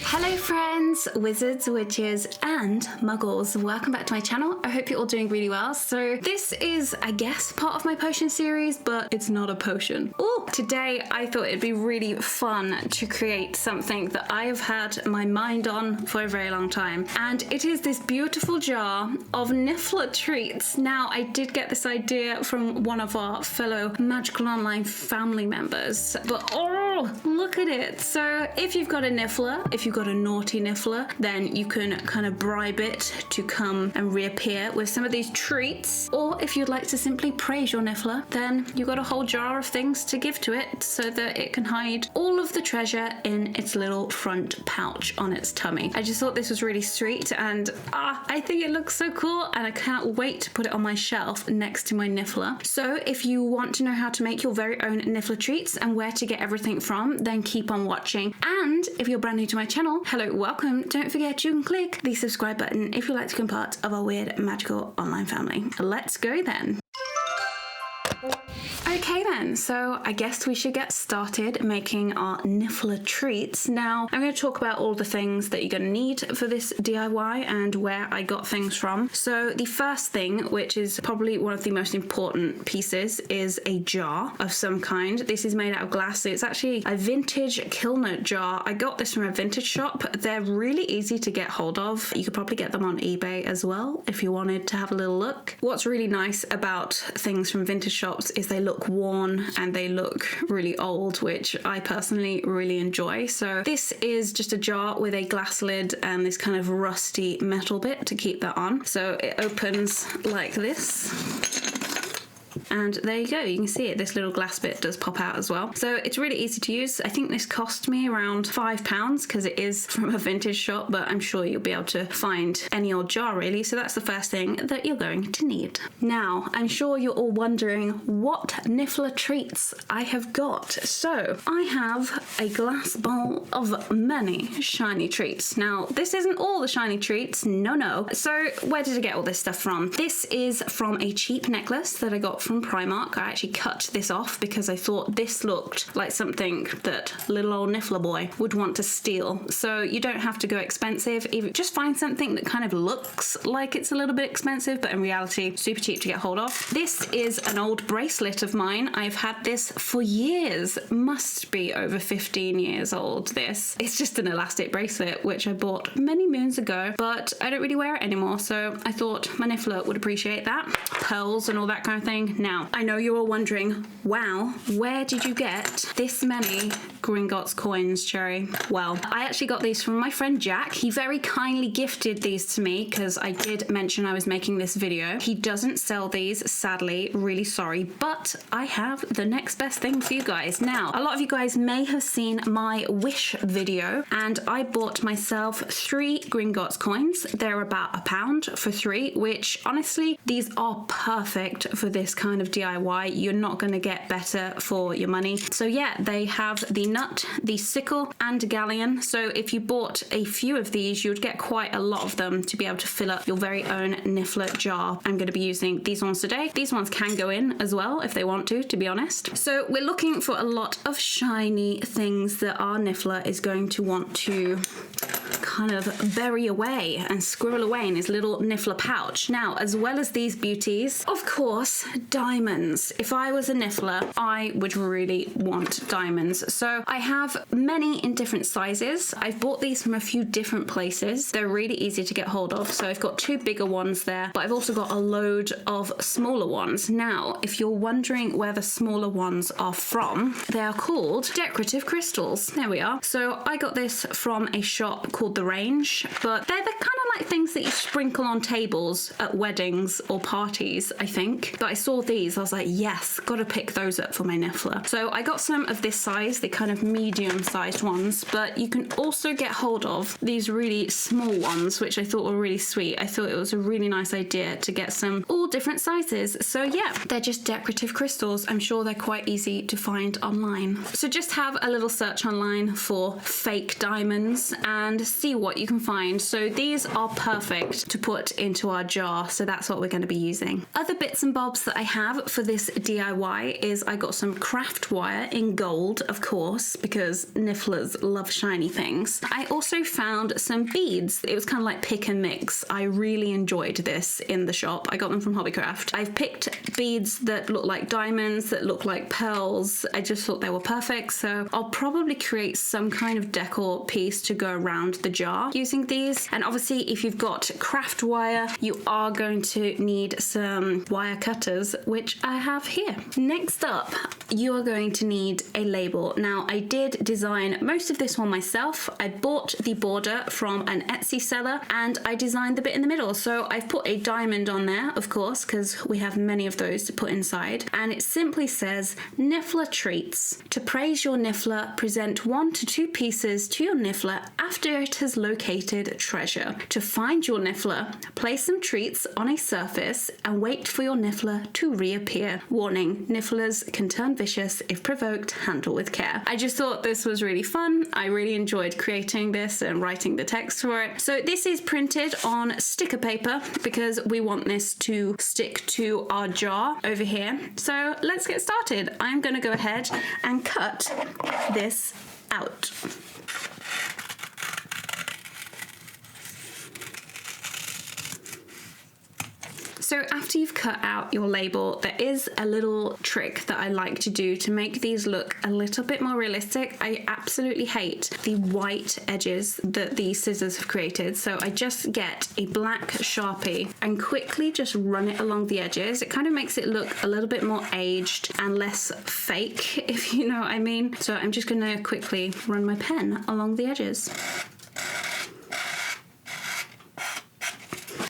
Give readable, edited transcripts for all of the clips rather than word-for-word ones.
Hello friends, wizards, witches and muggles. Welcome back to my channel. I hope you're all doing really well. So this is, I guess, part of my potion series, but it's not a potion. Oh, today I thought it'd be really fun to create something that I have had my mind on for a very long time. And it is this beautiful jar of Niffler Treats. Now, I did get this idea from one of our fellow Magical Online family members, but oh, look at it. So if you've got a Niffler, if you've got a naughty Niffler, then you can kind of bribe it to come and reappear with some of these treats. Or if you'd like to simply praise your Niffler, then you've got a whole jar of things to give to it so that it can hide all of the treasure in its little front pouch on its tummy. I just thought this was really sweet and I think it looks so cool and I can't wait to put it on my shelf next to my Niffler. So if you want to know how to make your very own Niffler Treats and where to get everything from, then keep on watching. And if you're brand new to my channel, hello, welcome. Don't forget you can click the subscribe button if you'd like to become part of our weird magical online family. Let's go then. Okay then, so I guess we should get started making our Niffler Treats. Now, I'm going to talk about all the things that you're going to need for this DIY and where I got things from. So the first thing, which is probably one of the most important pieces, is a jar of some kind. This is made out of glass, so it's actually a vintage Kilner jar. I got this from a vintage shop. They're really easy to get hold of. You could probably get them on eBay as well if you wanted to have a little look. What's really nice about things from vintage shops is they look worn and they look really old, which I personally really enjoy. So this is just a jar with a glass lid and this kind of rusty metal bit to keep that on. So it opens like this. And there you go, you can see it, this little glass bit does pop out as well. So it's really easy to use. I think this cost me around £5 because it is from a vintage shop, but I'm sure you'll be able to find any old jar really. So that's the first thing that you're going to need. Now, I'm sure you're all wondering what Niffler Treats I have got. So I have a glass bowl of many shiny treats. Now, this isn't all the shiny treats, no. So where did I get all this stuff from? This is from a cheap necklace that I got from Primark. I actually cut this off because I thought this looked like something that little old Niffler boy would want to steal. So you don't have to go expensive, even just find something that kind of looks like it's a little bit expensive, but in reality super cheap to get hold of. This is an old bracelet of mine. I've had this for years, must be over 15 years old. This it's just an elastic bracelet which I bought many moons ago, but I don't really wear it anymore, so I thought my Niffler would appreciate that. Pearls and all that kind of thing. Now, I know you're all wondering, wow, where did you get this many Gringotts Coins, Cherry? Well, I actually got these from my friend Jack. He very kindly gifted these to me because I did mention I was making this video. He doesn't sell these, sadly, really sorry, but I have the next best thing for you guys. Now, a lot of you guys may have seen my wish video, and I bought myself 3 Gringotts Coins. They're about £1 for 3, which honestly, these are perfect for this kind of DIY. You're not going to get better for your money. So yeah, they have the nut, the sickle and a galleon. So if you bought a few of these, you'd get quite a lot of them to be able to fill up your very own Niffler jar. I'm going to be using these ones today. These ones can go in as well if they want to be honest. So we're looking for a lot of shiny things that our Niffler is going to want to kind of bury away and squirrel away in his little Niffler pouch. Now, as well as these beauties, of course, diamonds. If I was a Niffler, I would really want diamonds. So I have many in different sizes. I've bought these from a few different places. They're really easy to get hold of. So I've got 2 bigger ones there, but I've also got a load of smaller ones. Now, if you're wondering where the smaller ones are from, they are called Decorative crystals. There we are. So I got this from a shop called The Range, but they're the kind of like things that you sprinkle on tables at weddings or parties, I think. But I saw these, I was like, yes, gotta pick those up for my Niffler. So I got some of this size, the kind of medium-sized ones, but you can also get hold of these really small ones, which I thought were really sweet. I thought it was a really nice idea to get some all different sizes. So yeah, they're just decorative crystals. I'm sure they're quite easy to find online. So just have a little search online for fake diamonds and see what you can find. So these are are perfect to put into our jar, so that's what we're going to be using. Other bits and bobs that I have for this DIY is I got some craft wire in gold, of course, because Nifflers love shiny things. I also found some beads. It was kind of like pick and mix. I really enjoyed this in the shop. I got them from Hobbycraft. I've picked beads that look like diamonds, that look like pearls. I just thought they were perfect, so I'll probably create some kind of decor piece to go around the jar using these. And obviously if you've got craft wire, you are going to need some wire cutters, which I have here. Next up, you are going to need a label. Now, I did design most of this one myself. I bought the border from an Etsy seller and I designed the bit in the middle. So I've put a diamond on there, of course, because we have many of those to put inside. And it simply says, Niffler Treats. To praise your Niffler, present 1 to 2 pieces to your Niffler after it has located treasure. To find your Niffler, place some treats on a surface and wait for your Niffler to reappear. Warning, Nifflers can turn vicious if provoked. Handle with care. I just thought this was really fun. I really enjoyed creating this and writing the text for it. So this is printed on sticker paper because we want this to stick to our jar over here. So let's get started. I'm going to go ahead and cut this out. So after you've cut out your label, there is a little trick that I like to do to make these look a little bit more realistic. I absolutely hate the white edges that these scissors have created. So I just get a black Sharpie and quickly just run it along the edges. It kind of makes it look a little bit more aged and less fake, if you know what I mean. So I'm just gonna quickly run my pen along the edges.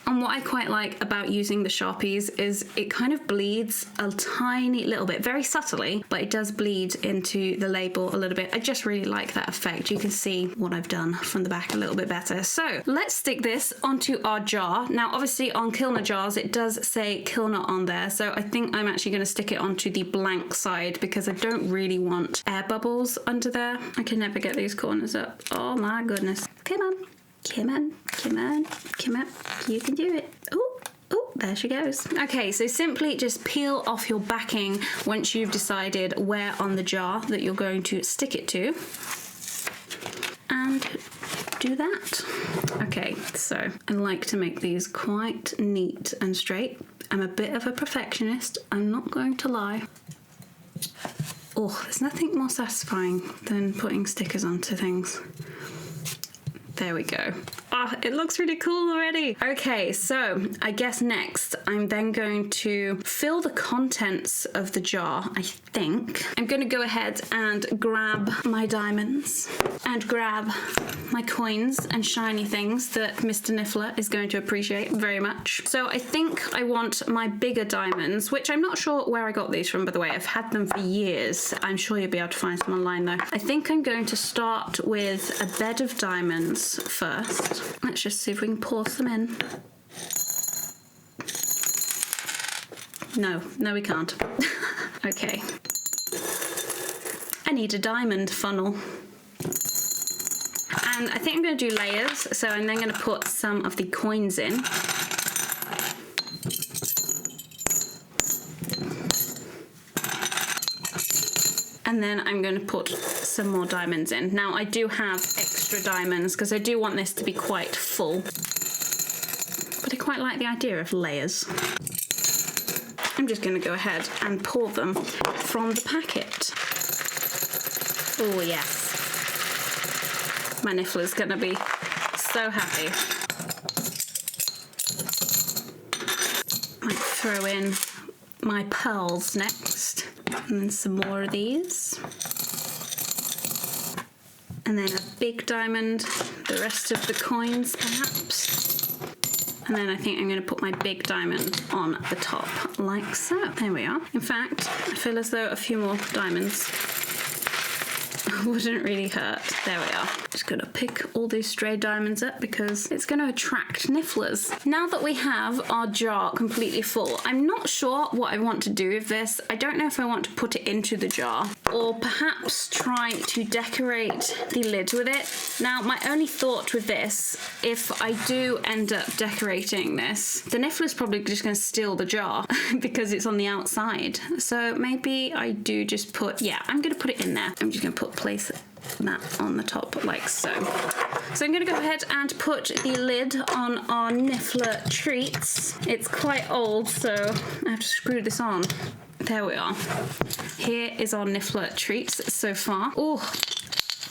And what I quite like about using the Sharpies is it kind of bleeds a tiny little bit, very subtly, but it does bleed into the label a little bit. I just really like that effect. You can see what I've done from the back a little bit better. So let's stick this onto our jar. Now, obviously on Kilner jars, it does say Kilner on there. So I think I'm actually going to stick it onto the blank side because I don't really want air bubbles under there. I can never get these corners up. Oh my goodness. Come on. Come on, come on, come on, you can do it. Oh, oh, there she goes. Okay, so simply just peel off your backing once you've decided where on the jar that you're going to stick it to. And do that. Okay, so I like to make these quite neat and straight. I'm a bit of a perfectionist, I'm not going to lie. Oh, there's nothing more satisfying than putting stickers onto things. There we go. Oh, it looks really cool already. Okay, so I guess next I'm then going to fill the contents of the jar, I think. I'm going to go ahead and grab my diamonds and grab my coins and shiny things that Mr. Niffler is going to appreciate very much. So I think I want my bigger diamonds, which I'm not sure where I got these from, by the way. I've had them for years. I'm sure you'll be able to find some online though. I think I'm going to start with a bed of diamonds first. Let's just see if we can pour some in. No, we can't. Okay. I need a diamond funnel. And I think I'm going to do layers, so I'm then going to put some of the coins in. And then I'm going to put some more diamonds in. Now I do have extra diamonds because I do want this to be quite full. But I quite like the idea of layers. I'm just going to go ahead and pour them from the packet. Oh yes. My Niffler's going to be so happy. Might throw in my pearls next. And then some more of these. And then a big diamond, the rest of the coins perhaps. And then I think I'm going to put my big diamond on the top, like so. There we are. In fact, I feel as though a few more diamonds wouldn't really hurt. There we are. Just going to pick all these stray diamonds up because it's going to attract Nifflers. Now that we have our jar completely full, I'm not sure what I want to do with this. I don't know if I want to put it into the jar or perhaps try to decorate the lid with it. Now, my only thought with this, if I do end up decorating this, the Niffler's probably just going to steal the jar because it's on the outside. So maybe I do just put, yeah, I'm going to put it in there. I'm just going to place that on the top like so. So I'm going to go ahead and put the lid on our Niffler Treats. It's quite old, so I have to screw this on. There we are. Here is our Niffler Treats so far. Oh,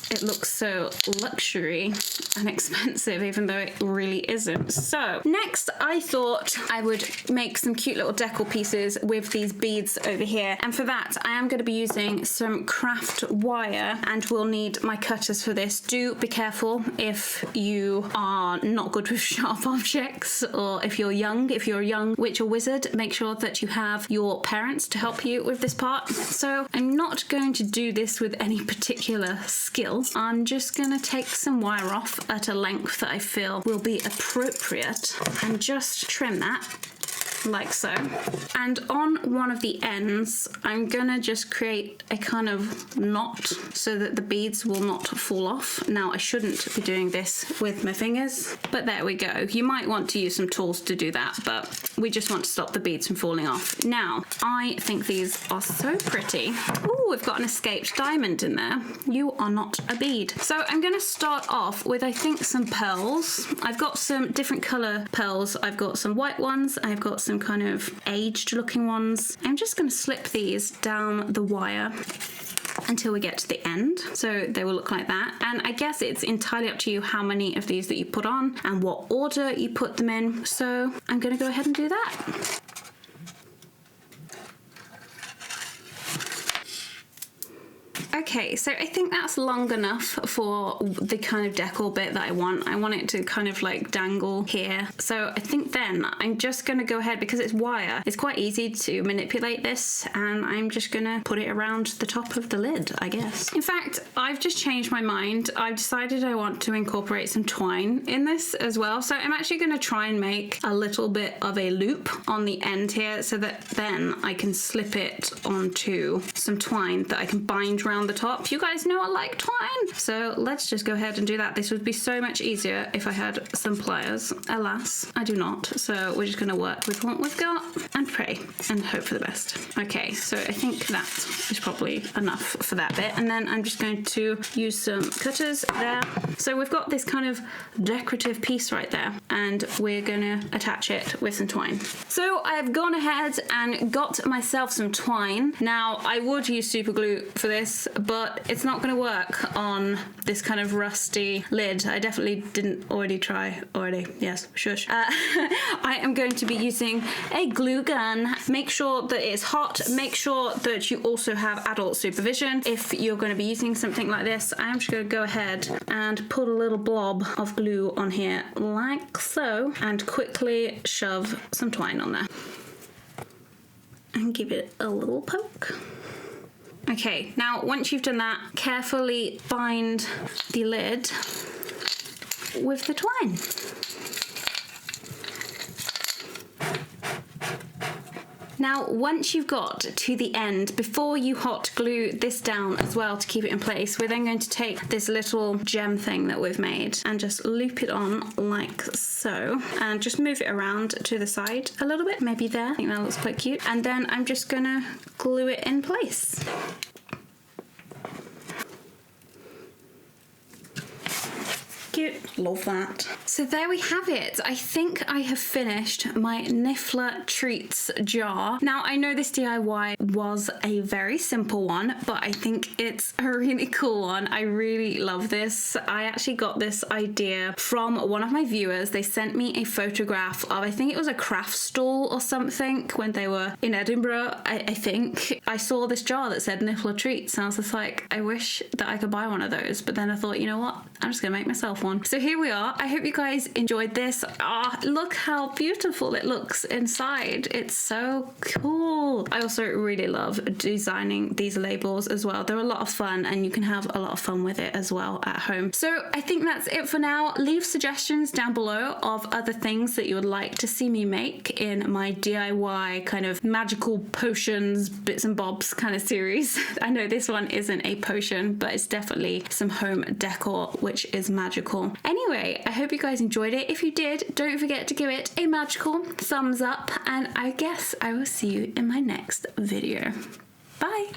it looks so luxury and expensive, even though it really isn't. So next, I thought I would make some cute little decor pieces with these beads over here. And for that, I am going to be using some craft wire, and we'll need my cutters for this. Do be careful if you are not good with sharp objects, or if you're a young witch or wizard, make sure that you have your parents to help you with this part. So I'm not going to do this with any particular skill. I'm just going to take some wire off at a length that I feel will be appropriate and just trim that like so. And on one of the ends, I'm gonna just create a kind of knot so that the beads will not fall off. Now, I shouldn't be doing this with my fingers, but there we go. You might want to use some tools to do that, but we just want to stop the beads from falling off. Now, I think these are so pretty. Oh, we've got an escaped diamond in there. You are not a bead. So I'm gonna start off with, I think, some pearls. I've got some different color pearls. I've got some white ones. I've got some kind of aged looking ones. I'm just going to slip these down the wire until we get to the end, so they will look like that. And I guess it's entirely up to you how many of these that you put on and what order you put them in, so I'm going to go ahead and do that. Okay, so I think that's long enough for the kind of decor bit that I want. I want it to kind of like dangle here. So I think then I'm just gonna go ahead, because it's wire, it's quite easy to manipulate this, and I'm just gonna put it around the top of the lid, I guess. In fact, I've just changed my mind. I've decided I want to incorporate some twine in this as well. So I'm actually gonna try and make a little bit of a loop on the end here, so that then I can slip it onto some twine that I can bind around the top. You guys know I like twine, so let's just go ahead and do that. This would be so much easier if I had some pliers. Alas, I do not, so we're just going to work with what we've got and pray and hope for the best. Okay, so I think that is probably enough for that bit, and then I'm just going to use some cutters there. So we've got this kind of decorative piece right there, and we're going to attach it with some twine. So I've gone ahead and got myself some twine. Now, I would use super glue for this, but it's not going to work on this kind of rusty lid. I definitely didn't try. Yes, shush. I am going to be using a glue gun. Make sure that it's hot. Make sure that you also have adult supervision if you're going to be using something like this. I'm just going to go ahead and put a little blob of glue on here like so, and quickly shove some twine on there and give it a little poke. Okay, now once you've done that, carefully bind the lid with the twine. Now, once you've got to the end, before you hot glue this down as well to keep it in place, we're then going to take this little gem thing that we've made and just loop it on like so, and just move it around to the side a little bit, maybe there. I think that looks quite cute. And then I'm just gonna glue it in place. Cute. Love that. So there we have it. I think I have finished my Niffler Treats jar. Now, I know this DIY was a very simple one, but I think it's a really cool one. I really love this. I actually got this idea from one of my viewers. They sent me a photograph of, I think it was a craft stall or something when they were in Edinburgh, I think. I saw this jar that said Niffler Treats, and I was just like, I wish that I could buy one of those. But then I thought, you know what? I'm just gonna make myself one. So here we are. I hope you guys enjoyed this. Look how beautiful it looks inside. It's so cool. I also really love designing these labels as well. They're a lot of fun and you can have a lot of fun with it as well at home. So I think that's it for now. Leave suggestions down below of other things that you would like to see me make in my DIY kind of magical potions, bits and bobs kind of series. I know this one isn't a potion, but it's definitely some home decor, which is magical. Anyway, I hope you guys enjoyed it. If you did, don't forget to give it a magical thumbs up, and I guess I will see you in my next video. Bye!